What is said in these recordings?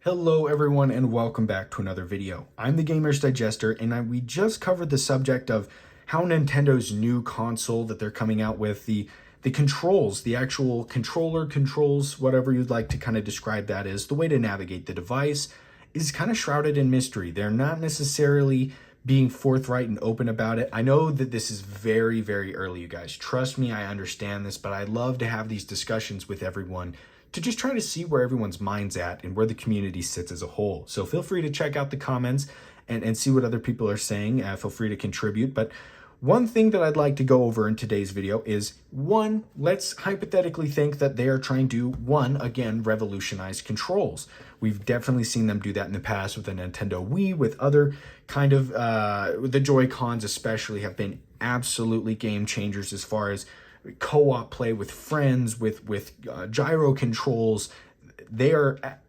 Hello everyone and welcome back to another video. I'm the Gamer's Digester and we just covered the subject of how Nintendo's new console that they're coming out with, the controls, the actual controller controls, whatever you'd like to kind of describe that as, the way to navigate the device is kind of shrouded in mystery. They're not necessarily being forthright and open about it. I know that this is very, very early, you guys. Trust me, I understand this, but I love to have these discussions with everyone to just try to see where everyone's mind's at and where the community sits as a whole. So feel free to check out the comments and see what other people are saying. Feel free to contribute. But one thing that I'd like to go over in today's video is, one, let's hypothetically think that they are trying to, again, revolutionize controls. We've definitely seen them do that in the past with the Nintendo Wii, with other kind of, the Joy-Cons especially have been absolutely game changers as far as co-op play with friends, with gyro controls. They are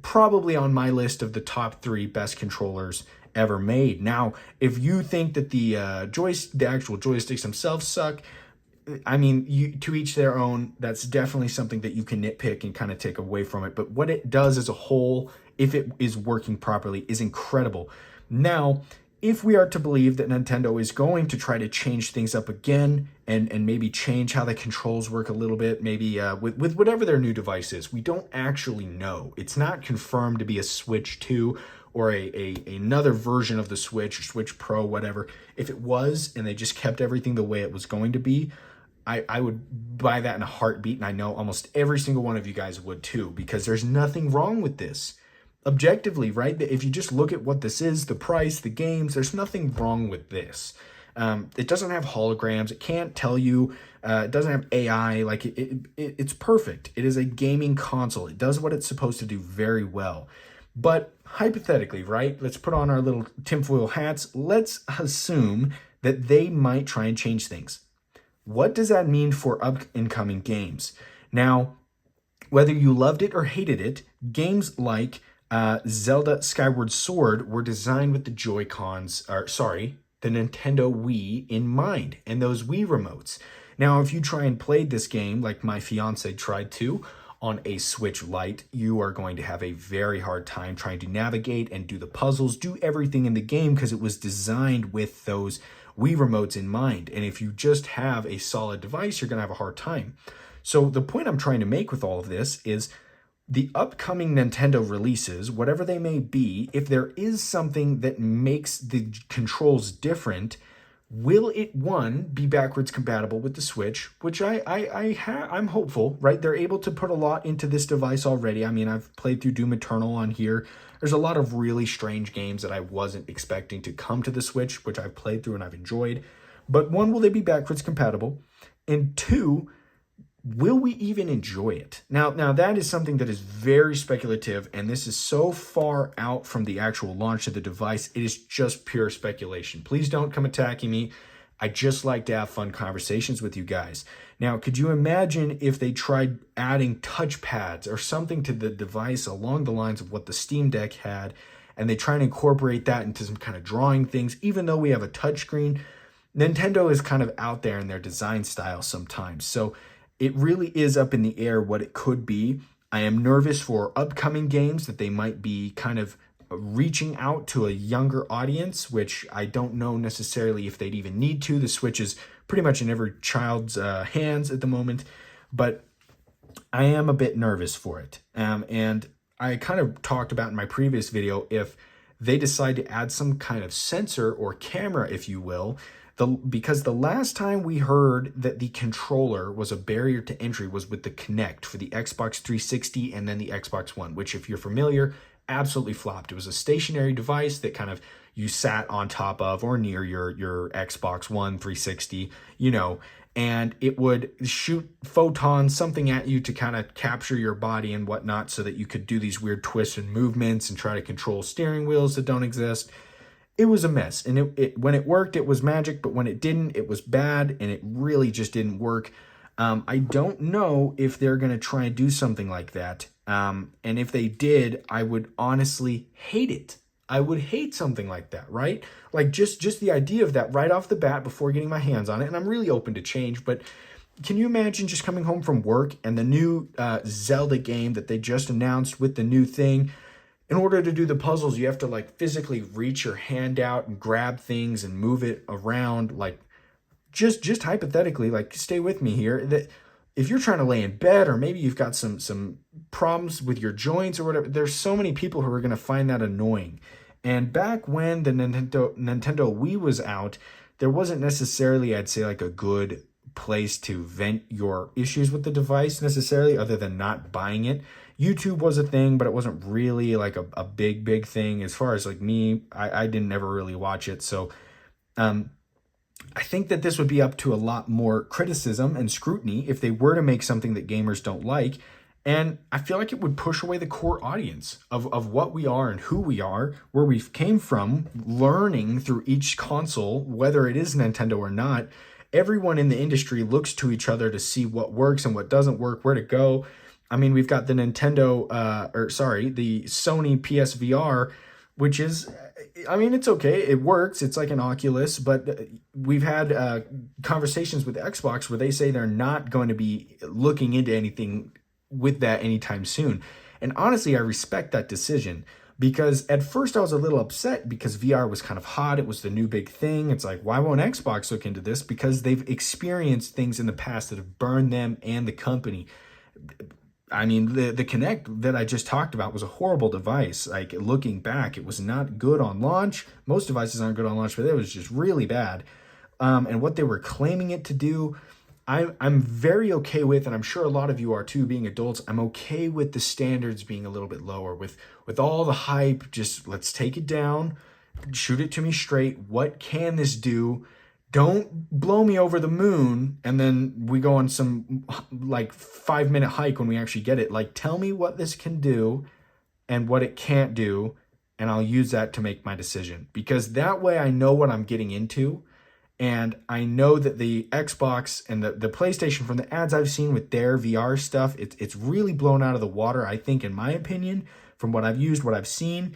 probably on my list of the top 3 best controllers ever made. Now, if you think that the actual joysticks themselves suck, I mean, to each their own. That's definitely something that you can nitpick and kind of take away from it. But what it does as a whole, if it is working properly, is incredible. Now, if we are to believe that Nintendo is going to try to change things up again and maybe change how the controls work a little bit, maybe with whatever their new device is, we don't actually know. It's not confirmed to be a Switch 2 or another version of the Switch, or Switch Pro, whatever. If it was and they just kept everything the way it was going to be, I would buy that in a heartbeat, and I know almost every single one of you guys would too, because there's nothing wrong with this. Objectively, right? If you just look at what this is, the price, the games, there's nothing wrong with this. It doesn't have holograms. It can't tell you. It doesn't have AI. Like it's perfect. It is a gaming console. It does what it's supposed to do very well. But hypothetically, right? Let's put on our little tinfoil hats. Let's assume that they might try and change things. What does that mean for up-and-coming games? Now, whether you loved it or hated it, games like Zelda Skyward Sword were designed with the Joy-Cons, the Nintendo Wii in mind, and those Wii remotes. Now, if you try and play this game, like my fiance tried to, on a Switch Lite, you are going to have a very hard time trying to navigate and do the puzzles, do everything in the game, because it was designed with those Wii remotes in mind. And if you just have a solid device, you're going to have a hard time. So the point I'm trying to make with all of this is, the upcoming Nintendo releases, whatever they may be, if there is something that makes the controls different, will it, one, be backwards compatible with the Switch, which I'm hopeful, right? They're able to put a lot into this device already. I mean, I've played through Doom Eternal on here. There's a lot of really strange games that I wasn't expecting to come to the Switch, which I've played through and I've enjoyed. But one, will they be backwards compatible? And two, will we even enjoy it? Now that is something that is very speculative, and this is so far out from the actual launch of the device, it is just pure speculation. Please don't come attacking me. I just like to have fun conversations with you guys. Now, could you imagine if they tried adding touchpads or something to the device along the lines of what the Steam Deck had, and they try and incorporate that into some kind of drawing things, even though we have a touchscreen? Nintendo is kind of out there in their design style sometimes. So it really is up in the air what it could be. I am nervous for upcoming games that they might be kind of reaching out to a younger audience, which I don't know necessarily if they'd even need to. The Switch is pretty much in every child's hands at the moment, but I am a bit nervous for it. And I kind of talked about in my previous video, if they decide to add some kind of sensor or camera, if you will, because the last time we heard that the controller was a barrier to entry was with the Kinect for the Xbox 360 and then the Xbox One, which, if you're familiar, absolutely flopped. It was a stationary device that kind of you sat on top of or near your Xbox One 360, and it would shoot photons, something at you to kind of capture your body and whatnot, so that you could do these weird twists and movements and try to control steering wheels that don't exist. It was a mess, and when it worked, it was magic, but when it didn't, it was bad, and it really just didn't work. I don't know if they're going to try and do something like that, and if they did, I would honestly hate it. I would hate something like that, right? Like just the idea of that right off the bat before getting my hands on it, and I'm really open to change, but can you imagine just coming home from work and the new Zelda game that they just announced with the new thing? in order to do the puzzles, you have to like physically reach your hand out and grab things and move it around. Like just hypothetically, like stay with me here, that if you're trying to lay in bed, or maybe you've got some problems with your joints or whatever, there's so many people who are going to find that annoying. And back when the Nintendo Wii was out, there wasn't necessarily, I'd say, like a good place to vent your issues with the device necessarily, other than not buying it. YouTube was a thing, but it wasn't really like a big thing. As far as like me, I didn't ever really watch it. So um, I think that this would be up to a lot more criticism and scrutiny if they were to make something that gamers don't like. And I feel like it would push away the core audience of what we are and who we are, where we came from, learning through each console, whether it is Nintendo or not. Everyone in the industry looks to each other to see what works and what doesn't work, where to go. I mean, we've got the the Sony PSVR, which is, I mean, it's okay. It works. It's like an Oculus, but we've had conversations with Xbox where they say they're not going to be looking into anything with that anytime soon. And honestly, I respect that decision, because at first I was a little upset because VR was kind of hot. It was the new big thing. It's like, why won't Xbox look into this? Because they've experienced things in the past that have burned them and the company. I mean, the Kinect that I just talked about was a horrible device. Like, looking back, it was not good on launch. Most devices aren't good on launch, but it was just really bad. And what they were claiming it to do, I'm very okay with, and I'm sure a lot of you are too, being adults. I'm okay with the standards being a little bit lower. With all the hype, just let's take it down, shoot it to me straight. What can this do? Don't blow me over the moon and then we go on some like 5-minute hike when we actually get it. Like, tell me what this can do and what it can't do, and I'll use that to make my decision, because that way I know what I'm getting into. And I know that the Xbox and the PlayStation, from the ads I've seen with their VR stuff, it's really blown out of the water, I think, in my opinion, from what I've used, what I've seen.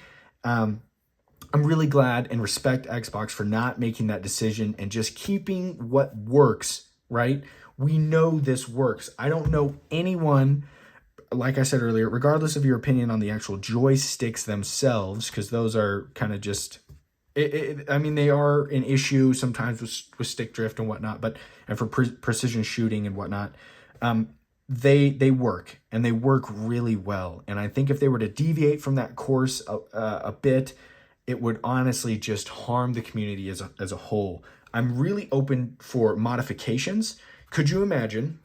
I'm really glad and respect Xbox for not making that decision and just keeping what works, right? We know this works. I don't know anyone, like I said earlier, regardless of your opinion on the actual joysticks themselves, because those are kind of just, I mean, they are an issue sometimes with stick drift and whatnot, but, and for precision shooting and whatnot, they work, and they work really well. And I think if they were to deviate from that course a bit, it would honestly just harm the community as a whole. I'm really open for modifications. Could you imagine,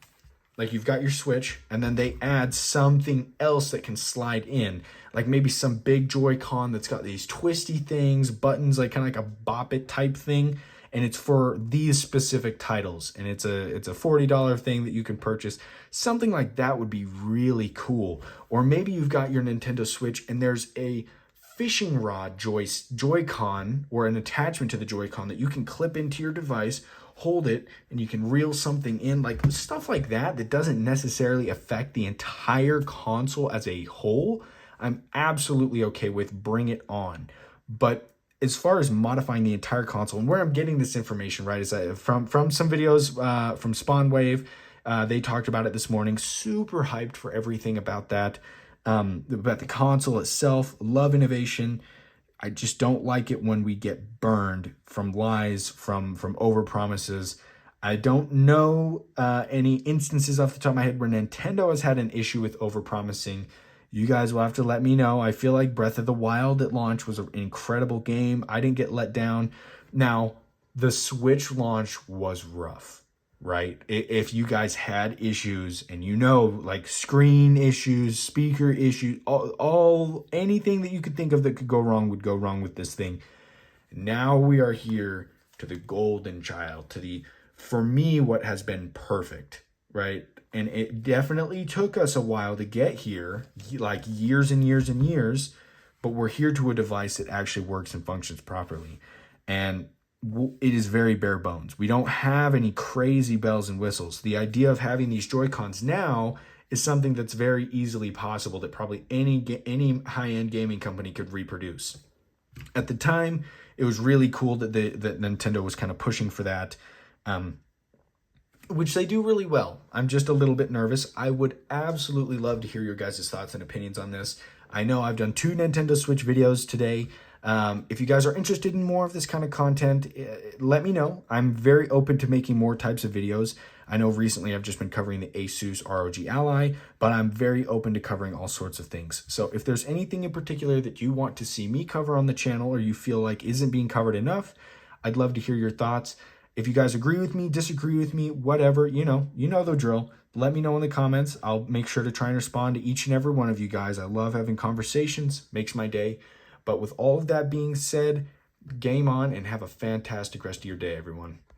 like, you've got your Switch and then they add something else that can slide in, like maybe some big Joy-Con that's got these twisty things, buttons, like kind of like a Bop It type thing, and it's for these specific titles, and it's a $40 thing that you can purchase. Something like that would be really cool. Or maybe you've got your Nintendo Switch and there's a fishing rod Joy-Con, or an attachment to the Joy-Con that you can clip into your device, hold it, and you can reel something in, like stuff like that doesn't necessarily affect the entire console as a whole. I'm absolutely okay with, bring it on. But as far as modifying the entire console, and where I'm getting this information, right, is from some videos from Spawnwave. They talked about it this morning. Super hyped for everything about that. About the console itself. Love innovation. I just don't like it when we get burned from lies, from overpromises. I don't know any instances off the top of my head where Nintendo has had an issue with overpromising. You guys will have to let me know. I feel like Breath of the Wild at launch was an incredible game. I didn't get let down. Now, the Switch launch was rough, right? If you guys had issues, and like screen issues, speaker issues, all anything that you could think of that could go wrong would go wrong with this thing. Now we are here to the golden child, to for me, what has been perfect, right? And it definitely took us a while to get here, like years and years and years, but we're here to a device that actually works and functions properly. And it is very bare bones. We don't have any crazy bells and whistles. The idea of having these Joy-Cons now is something that's very easily possible, that probably any high-end gaming company could reproduce. At the time, it was really cool that that Nintendo was kind of pushing for that, which they do really well. I'm just a little bit nervous. I would absolutely love to hear your guys' thoughts and opinions on this. I know I've done 2 Nintendo Switch videos today. If you guys are interested in more of this kind of content, let me know. I'm very open to making more types of videos. I know recently I've just been covering the Asus ROG Ally, but I'm very open to covering all sorts of things. So if there's anything in particular that you want to see me cover on the channel or you feel like isn't being covered enough, I'd love to hear your thoughts. If you guys agree with me, disagree with me, whatever, you know the drill. Let me know in the comments. I'll make sure to try and respond to each and every one of you guys. I love having conversations, makes my day. But with all of that being said, game on and have a fantastic rest of your day, everyone.